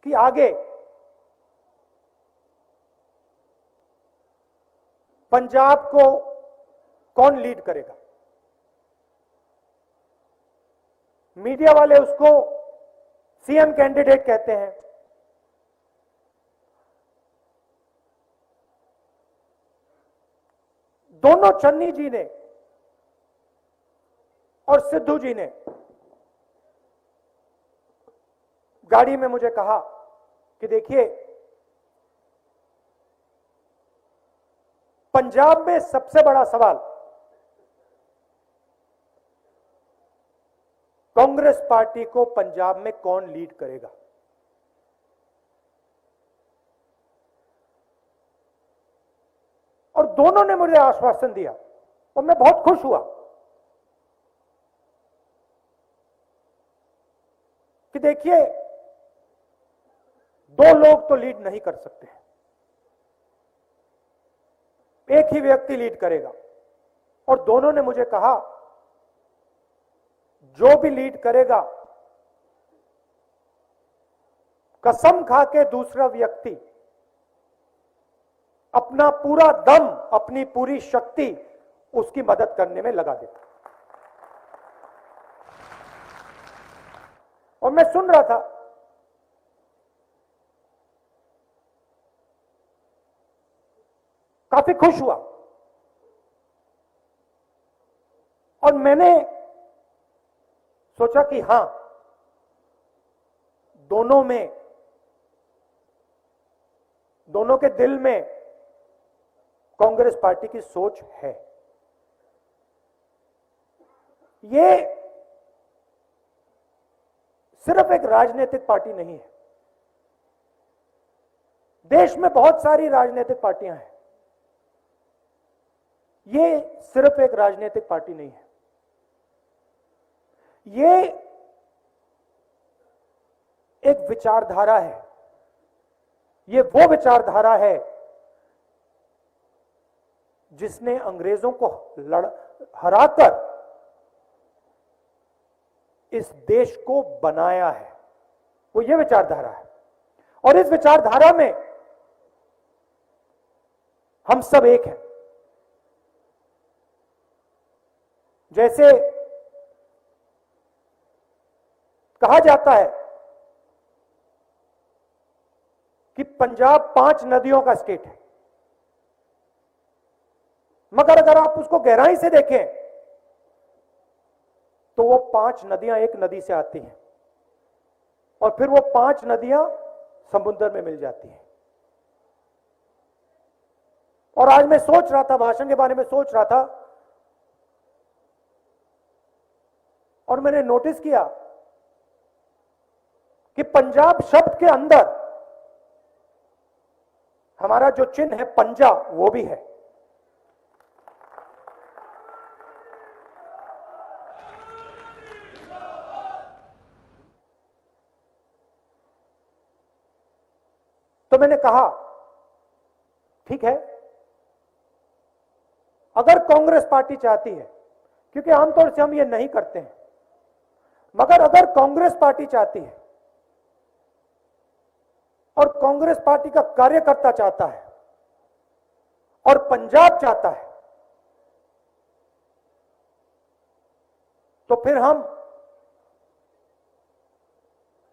कि आगे पंजाब को कौन लीड करेगा। मीडिया वाले उसको सीएम कैंडिडेट कहते हैं, दोनों चन्नी जी ने और सिद्धू जी ने गाड़ी में मुझे कहा कि देखिए, पंजाब में सबसे बड़ा सवाल कांग्रेस पार्टी को पंजाब में कौन लीड करेगा। और दोनों ने मुझे आश्वासन दिया और मैं बहुत खुश हुआ कि देखिए, दो लोग तो लीड नहीं कर सकते, एक ही व्यक्ति लीड करेगा। और दोनों ने मुझे कहा, जो भी लीड करेगा, कसम खा के दूसरा व्यक्ति अपना पूरा दम, अपनी पूरी शक्ति उसकी मदद करने में लगा देता। और मैं सुन रहा था, काफी खुश हुआ। और मैंने सोचा कि हां, दोनों के दिल में कांग्रेस पार्टी की सोच है। ये सिर्फ एक राजनीतिक पार्टी नहीं है, देश में बहुत सारी राजनीतिक पार्टियां हैं, ये सिर्फ एक राजनीतिक पार्टी नहीं है। ये एक विचारधारा है, ये वो विचारधारा है जिसने अंग्रेजों को हराकर इस देश को बनाया है, वो ये विचारधारा है। और इस विचारधारा में हम सब एक हैं। जैसे कहा जाता है कि पंजाब 5 नदियों का स्टेट है, मगर अगर आप उसको गहराई से देखें तो वो 5 नदियां एक नदी से आती हैं और फिर वो 5 नदियां समुद्र में मिल जाती हैं। और आज मैं सोच रहा था, भाषण के बारे में सोच रहा था, और मैंने नोटिस किया कि पंजाब शब्द के अंदर हमारा जो चिन्ह है पंजा, वो भी है। तो मैंने कहा, ठीक है, अगर कांग्रेस पार्टी चाहती है, क्योंकि आमतौर से हम ये नहीं करते हैं, मगर अगर कांग्रेस पार्टी चाहती है और कांग्रेस पार्टी का कार्यकर्ता चाहता है और पंजाब चाहता है, तो फिर हम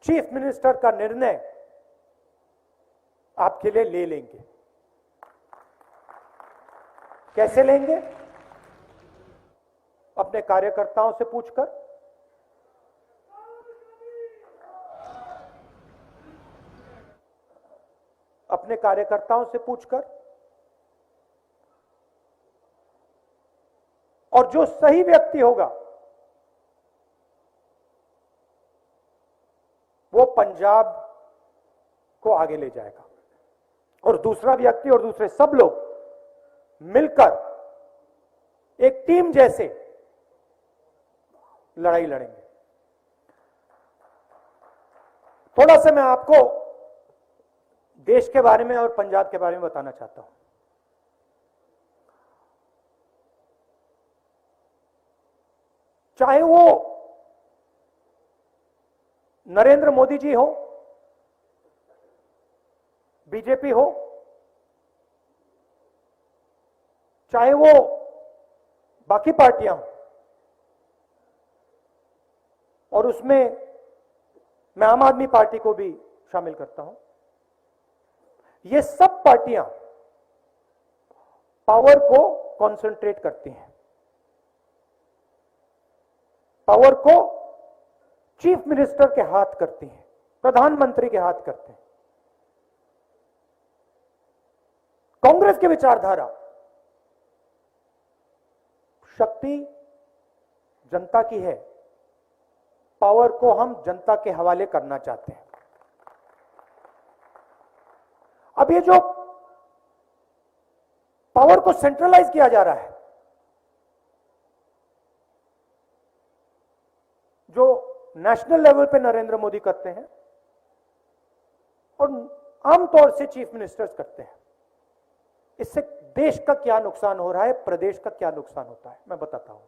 चीफ मिनिस्टर का निर्णय आपके लिए ले लेंगे। कैसे लेंगे? अपने कार्यकर्ताओं से पूछकर, अपने कार्यकर्ताओं से पूछकर, और जो सही व्यक्ति होगा वो पंजाब को आगे ले जाएगा और दूसरा व्यक्ति और दूसरे सब लोग मिलकर एक टीम जैसे लड़ाई लड़ेंगे। थोड़ा सा मैं आपको देश के बारे में और पंजाब के बारे में बताना चाहता हूं। चाहे वो नरेंद्र मोदी जी हो बीजेपी हो, चाहे वो बाकी पार्टियां हो, और उसमें मैं आम आदमी पार्टी को भी शामिल करता हूं, ये सब पार्टियां पावर को कंसंट्रेट करती हैं, पावर को चीफ मिनिस्टर के हाथ करती हैं, प्रधानमंत्री के हाथ करते हैं। कांग्रेस की विचारधारा शक्ति जनता की है, पावर को हम जनता के हवाले करना चाहते हैं। अब ये जो पावर को सेंट्रलाइज किया जा रहा है, जो नेशनल लेवल पे नरेंद्र मोदी करते हैं और आमतौर से चीफ मिनिस्टर्स करते हैं, इससे देश का क्या नुकसान हो रहा है, प्रदेश का क्या नुकसान होता है, मैं बताता हूं।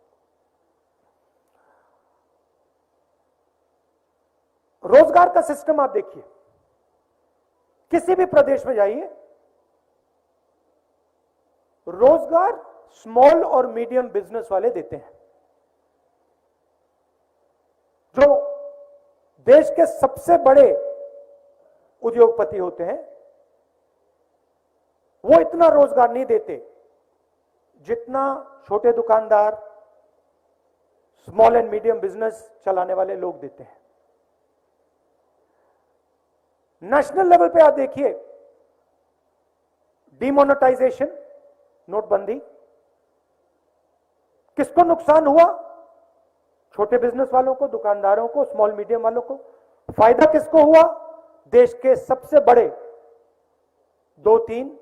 रोजगार का सिस्टम आप देखिए, किसी भी प्रदेश में जाइए, रोजगार स्मॉल और मीडियम बिजनेस वाले देते हैं। जो देश के सबसे बड़े उद्योगपति होते हैं, वो इतना रोजगार नहीं देते जितना छोटे दुकानदार, स्मॉल एंड मीडियम बिजनेस चलाने वाले लोग देते हैं। नेशनल लेवल पे आप देखिए, डिमोनेटाइजेशन, नोटबंदी, किसको नुकसान हुआ? छोटे बिजनेस वालों को, दुकानदारों को, स्मॉल मीडियम वालों को। फायदा किसको हुआ? देश के सबसे बड़े 2-3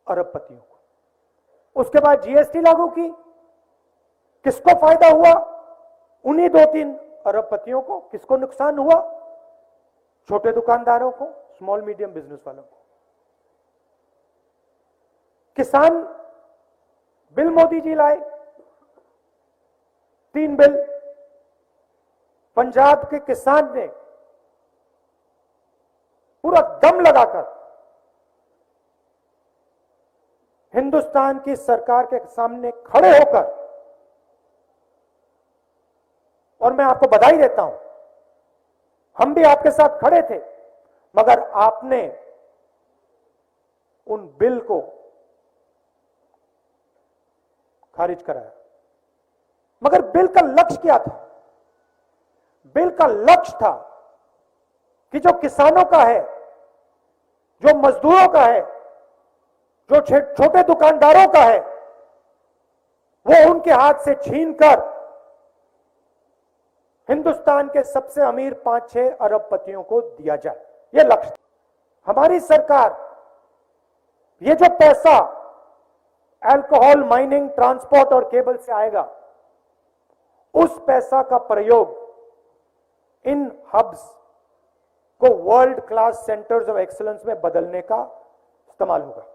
अरबपतियों को। उसके बाद जीएसटी लागू की, किसको फायदा हुआ? उन्हीं 2-3 अरबपतियों को। किसको नुकसान हुआ? छोटे दुकानदारों को, स्मॉल मीडियम बिजनेस वालों को। किसान बिल मोदी जी लाए, 3 बिल। पंजाब के किसान ने पूरा दम लगाकर हिंदुस्तान की सरकार के सामने खड़े होकर, और मैं आपको बधाई देता हूं, हम भी आपके साथ खड़े थे, मगर आपने उन बिल को खारिज कराया। मगर बिल का लक्ष्य क्या था? बिल का लक्ष्य था कि जो किसानों का है, जो मजदूरों का है, जो छोटे दुकानदारों का है, वो उनके हाथ से छीनकर हिंदुस्तान के सबसे अमीर 5-6 अरबपतियों को दिया जाए। ये लक्ष्य। हमारी सरकार ये जो पैसा अल्कोहल, माइनिंग, ट्रांसपोर्ट और केबल से आएगा, उस पैसा का प्रयोग इन हब्स को world class centres of excellence में बदलने का इस्तेमाल होगा।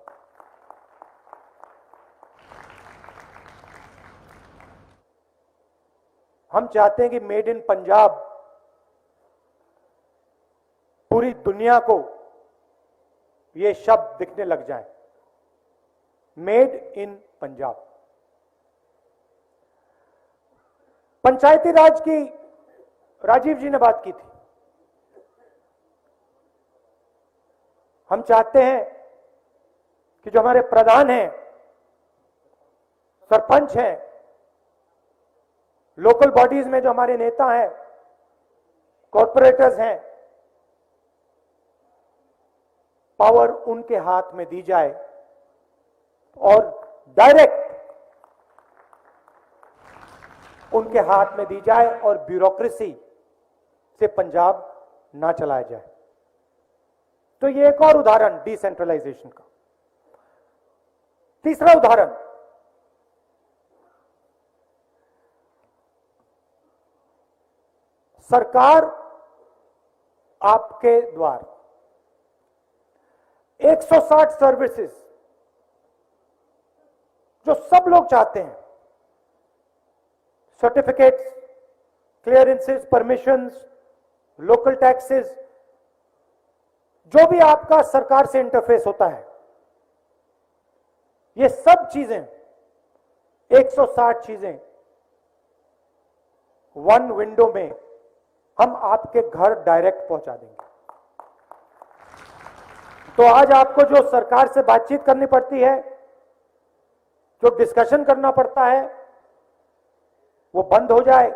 हम चाहते हैं कि मेड इन पंजाब पूरी दुनिया को ये शब्द दिखने लग जाए, मेड इन पंजाब। पंचायती राज की राजीव जी ने बात की थी। हम चाहते हैं कि जो हमारे प्रधान हैं, सरपंच हैं, लोकल बॉडीज में जो हमारे नेता हैं, कॉर्पोरेटर्स हैं, पावर उनके हाथ में दी जाए और डायरेक्ट उनके हाथ में दी जाए और ब्यूरोक्रेसी से पंजाब ना चलाया जाए। तो ये एक और उदाहरण डिसेंट्रलाइजेशन का। तीसरा उदाहरण, सरकार आपके द्वार 160 सर्विसेज जो सब लोग चाहते हैं, certificates, clearances, permissions, local taxes, जो भी आपका सरकार से इंटरफेस होता है, ये सब चीजें 160 चीजें वन विंडो में हम आपके घर डायरेक्ट पहुंचा देंगे। तो आज आपको जो सरकार से बातचीत करनी पड़ती है, जो डिस्कशन करना पड़ता है, वो बंद हो जाए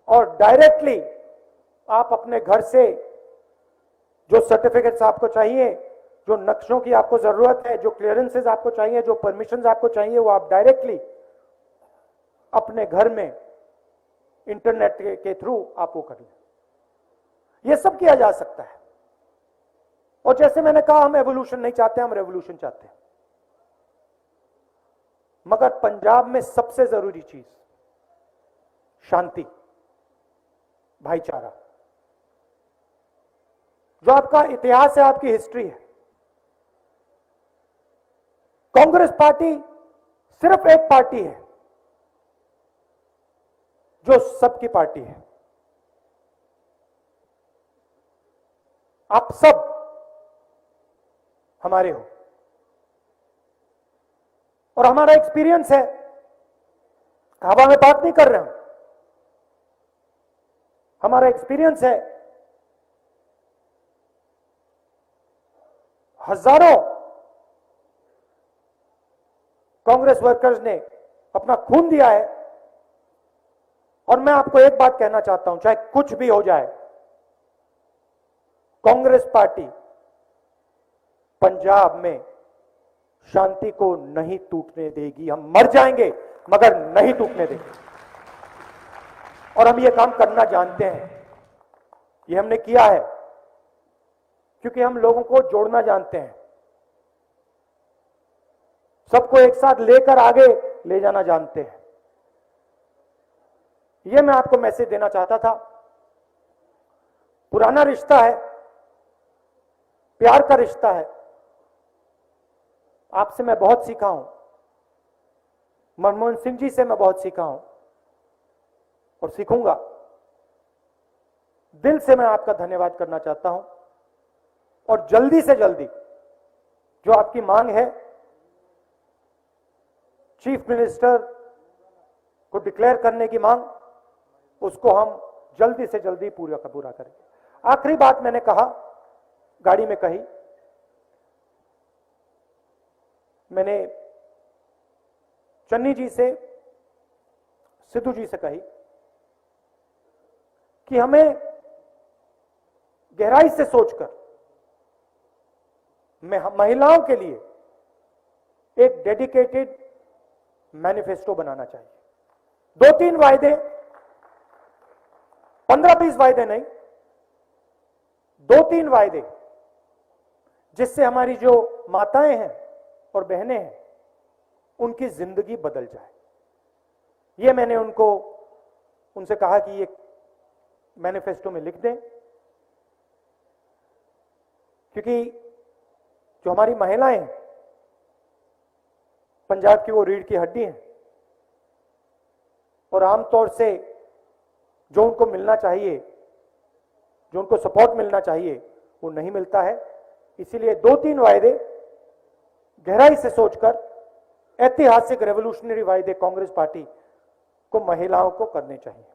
और डायरेक्टली आप अपने घर से जो सर्टिफिकेट्स आपको चाहिए, जो नक्शों की आपको जरूरत है, जो क्लियरेंसेस आपको चाहिए, जो परमिशंस आपको चाहिए, वो आप डायरेक्टली अपने घर में इंटरनेट के थ्रू आप वो कर लें। ये सब किया जा सकता है। और जैसे मैंने कहा, हम एवोल्यूशन नहीं चाहते, हम रेवोल्यूशन चाहते हैं। मगर पंजाब में सबसे जरूरी चीज शांति, भाईचारा। जो आपका इतिहास है, आपकी हिस्ट्री है, कांग्रेस पार्टी सिर्फ एक पार्टी है जो सबकी पार्टी है। आप सब हमारे हो और हमारा एक्सपीरियंस है, हवा में बात नहीं कर रहे हम, हमारा एक्सपीरियंस है। हजारों कांग्रेस वर्कर्स ने अपना खून दिया है। और मैं आपको एक बात कहना चाहता हूं, चाहे कुछ भी हो जाए, कांग्रेस पार्टी पंजाब में शांति को नहीं टूटने देगी। हम मर जाएंगे मगर नहीं टूटने देंगे। और हम ये काम करना जानते हैं, ये हमने किया है, क्योंकि हम लोगों को जोड़ना जानते हैं, सबको एक साथ लेकर आगे ले जाना जानते हैं। ये मैं आपको मैसेज देना चाहता था। पुराना रिश्ता है, प्यार का रिश्ता है। आपसे मैं बहुत सीखा हूं, मनमोहन सिंह जी से मैं बहुत सीखा हूं और सीखूंगा। दिल से मैं आपका धन्यवाद करना चाहता हूं। और जल्दी से जल्दी जो आपकी मांग है, चीफ मिनिस्टर को डिक्लेयर करने की मांग, उसको हम जल्दी से जल्दी पूरा का पूरा करेंगे। आखिरी बात मैंने कहा, गाड़ी में कही, मैंने चन्नी जी से, सिद्धू जी से कही कि हमें गहराई से सोचकर महिलाओं के लिए एक डेडिकेटेड मैनिफेस्टो बनाना चाहिए। 2-3 वायदे, 15-20 वायदे नहीं, 2-3 वायदे, जिससे हमारी जो माताएं हैं और बहनें हैं, उनकी जिंदगी बदल जाए। ये मैंने उनसे कहा कि ये मैनिफेस्टो में लिख दें, क्योंकि जो हमारी महिलाएं हैं, पंजाब की वो रीढ़ की हड्डी है और आमतौर से जो उनको मिलना चाहिए, जो उनको सपोर्ट मिलना चाहिए, वो नहीं मिलता है। इसीलिए 2-3 वायदे गहराई से सोचकर, ऐतिहासिक रेवोल्यूशनरी वायदे कांग्रेस पार्टी को महिलाओं को करने चाहिए।